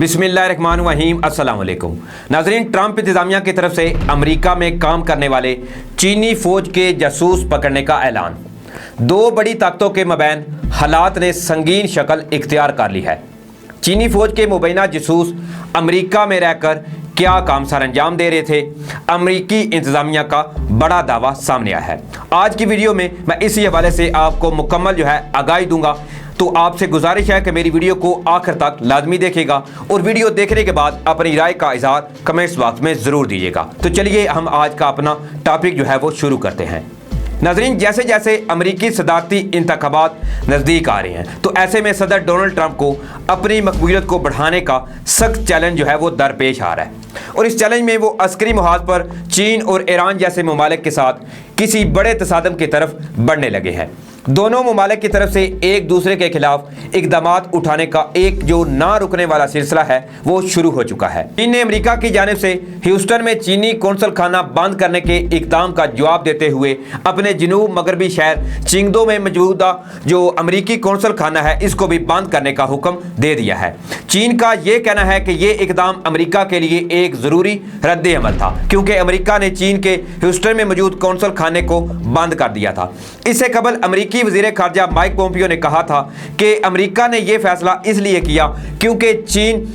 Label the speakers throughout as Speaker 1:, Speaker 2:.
Speaker 1: बिस्मिल्लाहिर्रहमानिर्रहीम। अस्सलाम वालेकुम नाज़रीन, ट्रंप इंतज़ामिया की तरफ से अमेरिका में काम करने वाले चीनी फ़ौज के जासूस पकड़ने का ऐलान। दो बड़ी ताकतों के मबैन हालात ने संगीन शक्ल इख्तियार कर ली है। चीनी फ़ौज के मुबैना जासूस अमेरिका में रहकर क्या काम सर अंजाम दे रहे थे, अमेरिकी इंतज़ामिया का बड़ा दावा सामने आया है। आज की वीडियो में मैं इसी हवाले से आपको मुकम्मल आगाही दूंगा, तो आपसे गुजारिश है कि मेरी वीडियो को आखिर तक लाजमी देखेगा और वीडियो देखने के बाद अपनी राय का इज़हार कमेंट्स बॉक्स में ज़रूर दीजिएगा। तो चलिए हम आज का अपना टॉपिक वो शुरू करते हैं। नाज़रीन, जैसे जैसे अमेरिकी सदारती इंतखाबात नज़दीक आ रहे हैं, तो ऐसे में सदर डोनाल्ड ट्रंप को अपनी मकबूलियत को बढ़ाने का सख्त चैलेंज वो दरपेश आ रहा है। और इस चैलेंज में वो अस्करी मुहाज पर चीन और ईरान जैसे ममालिक के साथ किसी बड़े तसादम की तरफ बढ़ने लगे हैं। दोनों ममालिक की तरफ से एक दूसरे के खिलाफ इकदामात उठाने का एक जो ना रुकने वाला सिलसिला है वो शुरू हो चुका है। चीन ने अमेरिका की जानिब से ह्यूस्टन में चीनी कौंसल खाना बंद करने के इक़दाम का जवाब देते हुए अपने जनूब मगरबी शहर चिंगदो में मौजूदा जो अमेरिकी कौंसल खाना है इसको भी बंद करने का हुक्म दे दिया है। चीन का ये कहना है कि ये इक़दाम अमेरिका के लिए एक ज़रूरी रद्द अमल था, क्योंकि अमेरिका ने चीन के ह्यूस्टन में मौजूद कौंसल खाने को बंद कर दिया था। इससे कबल अमेरिकी वज़ीर ख़ारजा माइक पोम्पियो ने कहा था कि अमेरिका ने यह फैसला इसलिए किया क्योंकि चीन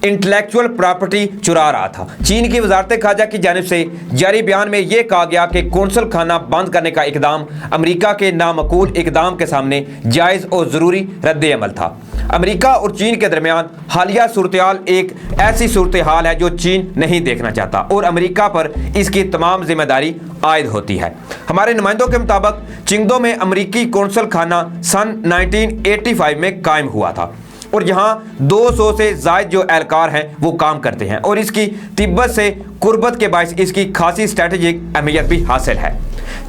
Speaker 1: इंटेलेक्चुअल प्रॉपर्टी चुरा रहा था। चीन की वजारत ख़ारजा की जानिब से जारी बयान में यह कहा गया कि कौंसल खाना बंद करने का इक़दाम अमेरिका के नामकूल इक़दाम के सामने जायज़ और ज़रूरी रद्द अमल था। अमेरिका और चीन के दरमियान हालिया सूरत-ए-हाल एक ऐसी सूरत-ए-हाल है जो चीन नहीं देखना चाहता और अमेरिका पर इसकी तमाम जिम्मेदारी आयद होती है। हमारे नुमाइंदों के मुताबिक चिंगदो में अमेरिकी कौंसल खाना सन 1985 में कायम हुआ था और यहाँ 200 से ज़ायद जो एहलकार हैं वो काम करते हैं और इसकी तिब्बत से कुर्बत के बायस इसकी खासी स्ट्रेटेजिक अहमियत भी हासिल है।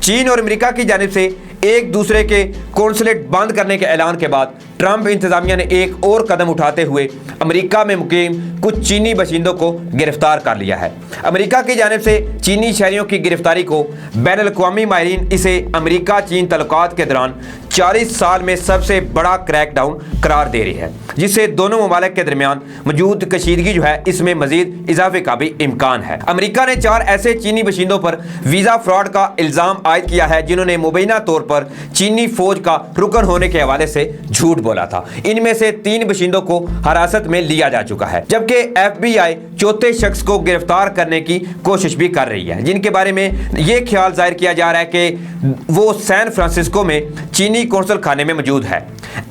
Speaker 1: चीन और अमेरिका की जानिब से एक दूसरे के कौंसलेट बंद करने के ऐलान के बाद ट्रंप इंतज़ामिया ने एक और कदम उठाते हुए अमेरिका में मुकीम कुछ चीनी बशिंदों को गिरफ्तार कर लिया है। अमेरिका की जानिब से चीनी शहरियों की गिरफ्तारी को बैनुल-अक़वामी माहिरीन इसे अमेरिका चीन तल्लुकात के दौरान 40 साल में सबसे बड़ा क्रैकडाउन करार दे रही है, जिससे दोनों ममालिक के दरमियान मौजूद कशीदगी इसमें मजीद इजाफे का भी इम्कान है। अमेरिका ने 4 ऐसे चीनी बशिंदों पर वीज़ा फ्रॉड का इल्ज़ाम आयद किया है जिन्होंने मुबैना तौर पर चीनी फौज का रुकन होने के हवाले से झूठ बोला था। इनमें से 3 बशिंदों को हिरासत में लिया जा चुका है, जबकि FBI चौथे शख्स को गिरफ्तार करने की कोशिश भी कर रही है, जिनके बारे में यह ख्याल जाहिर किया जा रहा है कि वो सैन फ्रांसिस्को में चीनी कौंसल खाने में मौजूद है।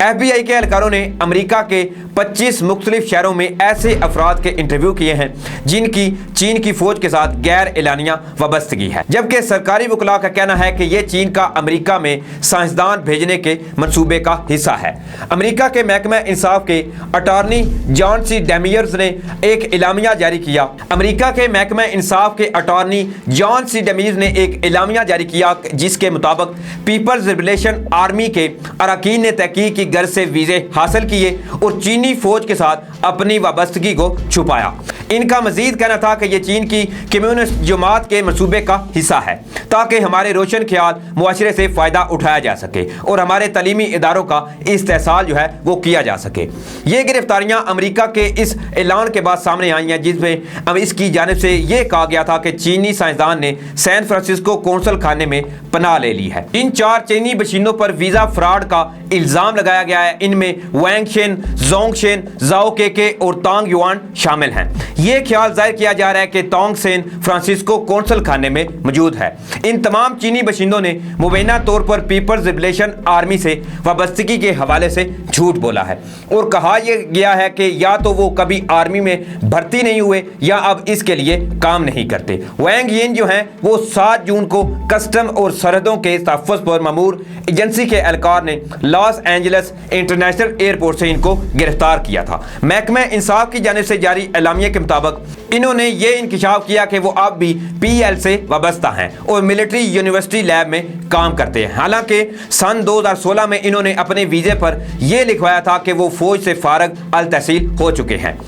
Speaker 1: FBI के एहलकारों ने अमेरिका के 25 मुख्तलिफ शहरों में ऐसे अफराद के इंटरव्यू किए हैं जिनकी चीन की फौज के साथ गैर एलानिया वाबस्तगी है, जबकि सरकारी वकला का कहना है कि यह चीन का अमेरिका में साइंसदान भेजने के मंसूबे का हिस्सा है। अमेरिका के महकमा इंसाफ के अटॉर्नी जॉन सी डेमियर्स ने एक इलामिया जारी किया। अमेरिका के महकमा इंसाफ के अटॉर्नी जॉन सी डेमियर्स ने एक इलामिया जारी किया जिसके मुताबिक पीपल्स लिबरेशन आर्मी के अरकान ने तहकीक की गर्ज से वीज़े हासिल किए और चीनी फौज के साथ अपनी वाबस्तगी को छुपाया। इनका मजीद कहना था कि यह चीन की कम्युनिस्ट जमात के मंसूबे का हिस्सा है ताकि हमारे रोशन ख्याल मुआशरे से फ़ायदा उठाया जा सके और हमारे तलीमी इदारों का इस्तेहसाल वो किया जा सके। ये गिरफ्तारियां अमेरिका के इस ऐलान के बाद सामने आई हैं जिसमें अब इसकी जानिब से ये कहा गया था कि चीनी साइंसदान ने सैन फ्रांसिस्को कौंसल खाने में पनाह ले ली है। इन 4 चीनी बशिंदों पर वीज़ा फ्रॉड का इल्ज़ाम लगाया गया है। इनमें वैंग शेन, जोंग शेन, जाओ के और तांग युआन शामिल हैं। ये ख्याल जाहिर किया जा रहा है कि तोंग सैन फ्रांसिस्को कौंसल खाने में मौजूद है। इन तमाम चीनी बशिंदों ने मुबैना तौर पर पीपल्स लिबरेशन आर्मी से वाबस्तगी के हवाले से झूठ बोला है और कहा यह गया है कि या तो वो कभी आर्मी में भर्ती नहीं हुए या अब इसके लिए काम नहीं करते। वैंग यिन जो हैं वो 7 जून को कस्टम और सरहदों के तहफ़्फ़ुज़ पर मामूर एजेंसी के एहलकार ने लॉस एंजल्स इंटरनेशनल एयरपोर्ट से इनको गिरफ्तार किया था। महकमा इंसाफ की जानिब से जारी एलामिया के मुताबिक इन्होंने ये इंकशाफ किया कि वो अब भी PL से वाबस्ता हैं और मिलिट्री यूनिवर्सिटी लैब में काम करते हैं। हालांकि सन 2016 में इन्होंने अपने वीज़े पर यह लिखवाया था कि वो फौज से फारग अल तहसील हो चुके हैं।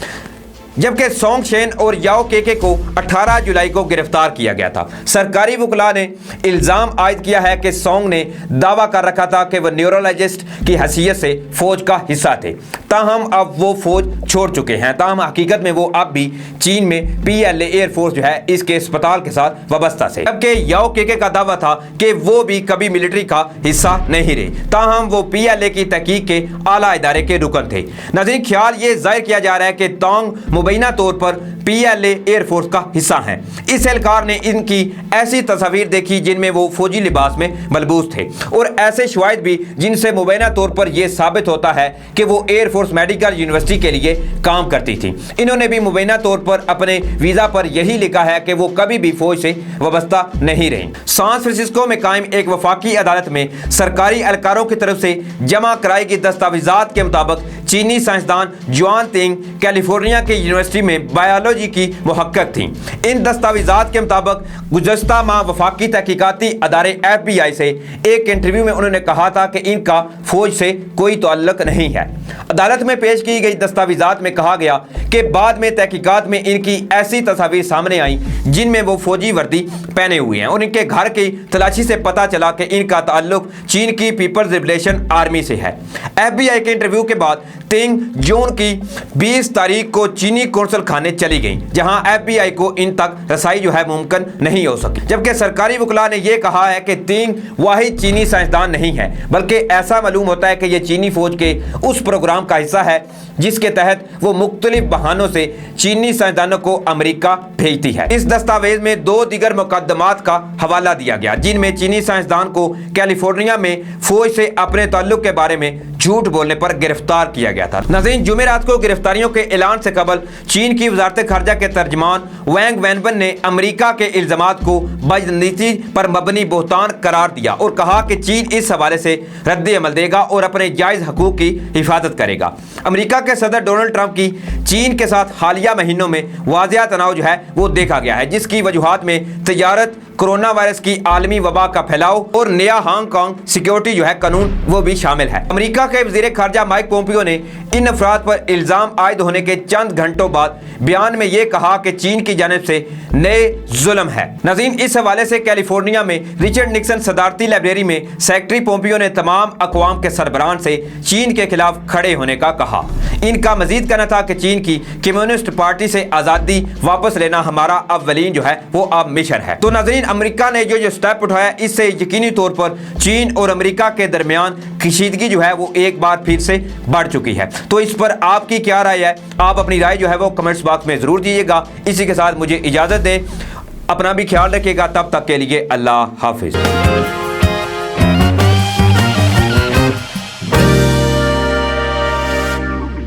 Speaker 1: जबकि सोंग शेन और याओ केके को 18 जुलाई को गिरफ्तार किया गया था। सरकारी वकला ने इल्जाम आयद किया है कि सोंग ने दावा कर रखा था कि वह न्यूरोलॉजिस्ट की हैसियत से फौज का हिस्सा थे, ताहम अब वो फौज छोड़ चुके हैं। ताहम हकीकत में वो अब भी चीन में PLA एयरफोर्स जो है इसके अस्पताल के साथ वाबस्ता थे। जबकि याओ केके का दावा था कि वो भी कभी मिलिट्री का हिस्सा नहीं रहे, ताहम वो PLA की तहकीक के आला इदारे के रुकन थे। नाज़रीन, ख्याल ये जाहिर किया जा रहा है कि तोंग मुबैना तौर पर PLA एयरफोर्स का हिस्सा हैं। इस एहलकार ने इनकी ऐसी तस्वीर देखी जिनमें वो फौजी लिबास में मलबूस थे और ऐसे शवाहिद भी जिनसे मुबैना तौर पर यह साबित होता है कि वो एयरफोर्स मेडिकल यूनिवर्सिटी के लिए काम करती थी। इन्होंने भी मुबैना तौर पर अपने वीज़ा पर यही लिखा है कि वो कभी भी फौज से वाबस्ता नहीं रही। सैन फ्रांसिस्को में कायम एक वफाकी अदालत में सरकारी एहलकारों की तरफ से जमा कराई गई दस्तावेजात के मुताबिक चीनी साइंसदान जुआन तिंग कैलिफोर्निया के यूनिवर्सिटी में बायोलॉजी की मुहक्कक थी। इन दस्तावेजात के मुताबिक गुज़श्ता माह वफाकी तहकीकाती अदारे FBI से एक इंटरव्यू में उन्होंने कहा था कि इनका फौज से कोई ताल्लुक नहीं है। अदालत में पेश की गई दस्तावेजात में कहा गया कि बाद में तहकीकात में इनकी ऐसी तस्वीर सामने आई जिनमें वो फौजी वर्दी पहने हुए हैं और इनके घर की तलाशी से पता चला कि इनका ताल्लुक चीन की पीपल्स लिबरेशन आर्मी से है। FBI के इंटरव्यू के बाद तिंग जून की 20 तारीख को चीनी कौंसल खाने चली गई, जहां FBI को इन तक रसाई जो है मुमकिन नहीं हो सकी। जबकि सरकारी वकला ने यह कहा है कि तिंग वाहिद चीनी साइंसदान नहीं है, बल्कि ऐसा मालूम होता है कि यह चीनी फौज के उस प्रोग्राम का हिस्सा है जिसके तहत वो मुख्तलिफ बहानों से चीनी साइंसदानों को अमेरिका भेजती है। इस दस्तावेज में 2 दीगर मुकदमात का हवाला दिया गया जिनमें चीनी साइंसदान को कैलिफोर्निया में फौज से अपने ताल्लुक के बारे में झूठ बोलने पर गिरफ्तार किया गया था। नाज़रीन, जुमेरात को गिरफ्तारियों के ऐलान से कबल चीन की वजारत खारजा के तर्जमान वैंग वेनबन ने अमेरिका के इल्जामात को बदनीति पर मबनी बोहतान करार दिया और कहा कि चीन इस हवाले से रद्द अमल देगा और अपने जायज़ हकूक़ की हिफाजत करेगा। अमेरिका के सदर डोनाल्ड ट्रंप की चीन के साथ हालिया महीनों में वाज़िया तनाव जो है वो देखा गया है, जिसकी वजूहात में तजारत, कोरोना वायरस की आलमी वबा का फैलाव और नया हांगकांग सिक्योरिटी जो है कानून वो भी शामिल है। अमेरिका के वज़ीर खारजा माइक पोम्पियो ने इन अफराद पर इल्ज़ाम आयद होने के चंद घंटों बाद बयान में ये कहा कि चीन की जानिब से नए जुल्म है। नाज़रीन, इस हवाले से कैलिफोर्निया में रिचर्ड निक्सन सदारती लाइब्रेरी में सेक्रेटरी पोम्पियो ने तमाम अक़वाम के सरबराहान से चीन के खिलाफ खड़े होने का कहा। इनका मजीद कहना था कि चीन की कम्युनिस्ट पार्टी से आज़ादी वापस लेना हमारा अव्वलीन जो है वो अब मिशन है। तो नाज़रीन, अमेरिका ने जो स्टेप उठाया इससे यकीनी तौर पर चीन और अमेरिका के दरमियान कशीदगी जो है वो एक बार फिर से बढ़ चुकी है। तो इस पर आपकी क्या राय है? आप अपनी राय जो है वो कमेंट्स बॉक्स में ज़रूर दीजिएगा। इसी के साथ मुझे इजाज़त दें, अपना भी ख्याल रखिएगा। तब तक के लिए अल्लाह हाफिज़।